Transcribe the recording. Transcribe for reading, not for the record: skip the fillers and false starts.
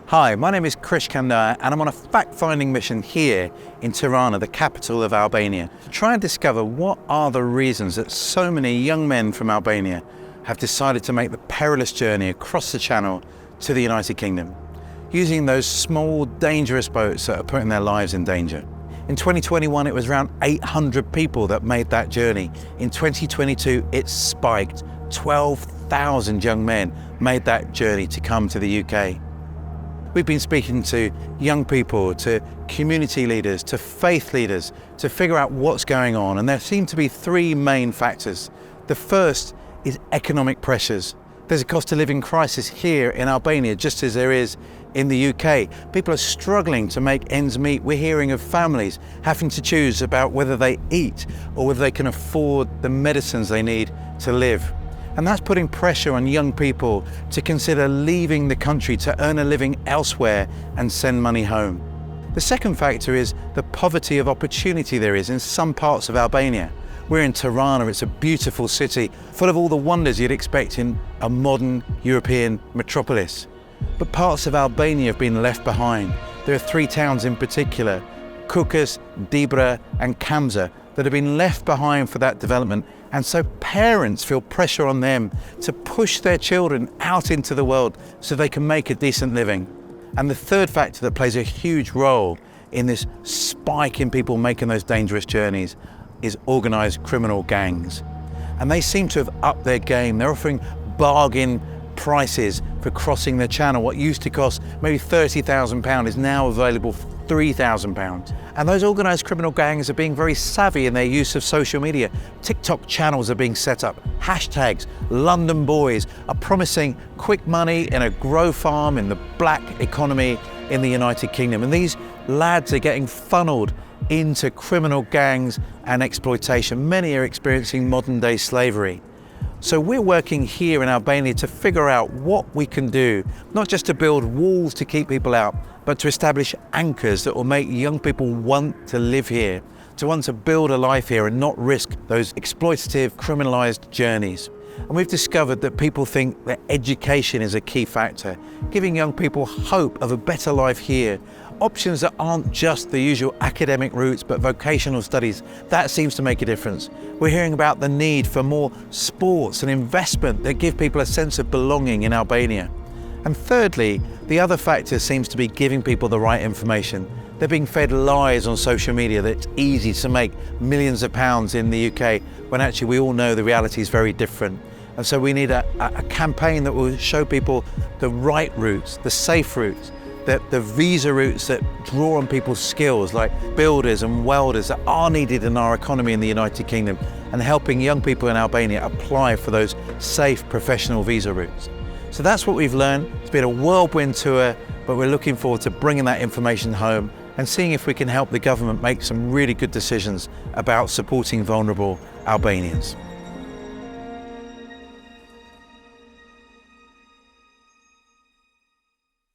Hi, my name is Krish Kandar and I'm on a fact-finding mission here in Tirana, the capital of Albania, to try and discover what are the reasons that so many young men from Albania have decided to make the perilous journey across the Channel to the United Kingdom, using those small, dangerous boats that are putting their lives in danger. In 2021, it was around 800 people that made that journey. In 2022, it spiked. 12,000 young men made that journey to come to the UK. We've been speaking to young people, to community leaders, to faith leaders to figure out what's going on, and there seem to be three main factors. The first is economic pressures. There's a cost of living crisis here in Albania, just as there is in the UK. People are struggling to make ends meet. We're hearing of families having to choose about whether they eat or whether they can afford the medicines they need to live. And that's putting pressure on young people to consider leaving the country to earn a living elsewhere and send money home. The second factor is the poverty of opportunity there is in some parts of Albania. We're in Tirana, it's a beautiful city, full of all the wonders you'd expect in a modern European metropolis. But parts of Albania have been left behind. There are three towns in particular, Kukas, Dibra and Kamza, that have been left behind for that development, and so parents feel pressure on them to push their children out into the world so they can make a decent living. And the third factor that plays a huge role in this spike in people making those dangerous journeys is organised criminal gangs. And they seem to have upped their game. They're offering bargain prices for crossing the Channel. What used to cost maybe £30,000 is now available for £3,000. And those organised criminal gangs are being very savvy in their use of social media. TikTok channels are being set up. Hashtags, London boys are promising quick money in a grow farm in the black economy in the United Kingdom. And these lads are getting funneled into criminal gangs and exploitation. Many are experiencing modern day slavery. So we're working here in Albania to figure out what we can do, not just to build walls to keep people out, but to establish anchors that will make young people want to live here, to want to build a life here and not risk those exploitative, criminalised journeys. And we've discovered that people think that education is a key factor, giving young people hope of a better life here. Options that aren't just the usual academic routes, but vocational studies, that seems to make a difference. We're hearing about the need for more sports and investment that give people a sense of belonging in Albania. And thirdly, the other factor seems to be giving people the right information. They're being fed lies on social media that it's easy to make millions of pounds in the UK, when actually we all know the reality is very different. And so we need a campaign that will show people the right routes, the safe routes, the visa routes that draw on people's skills, like builders and welders that are needed in our economy in the United Kingdom, and helping young people in Albania apply for those safe professional visa routes. So that's what we've learned. It's been a whirlwind tour, but we're looking forward to bringing that information home and seeing if we can help the government make some really good decisions about supporting vulnerable Albanians.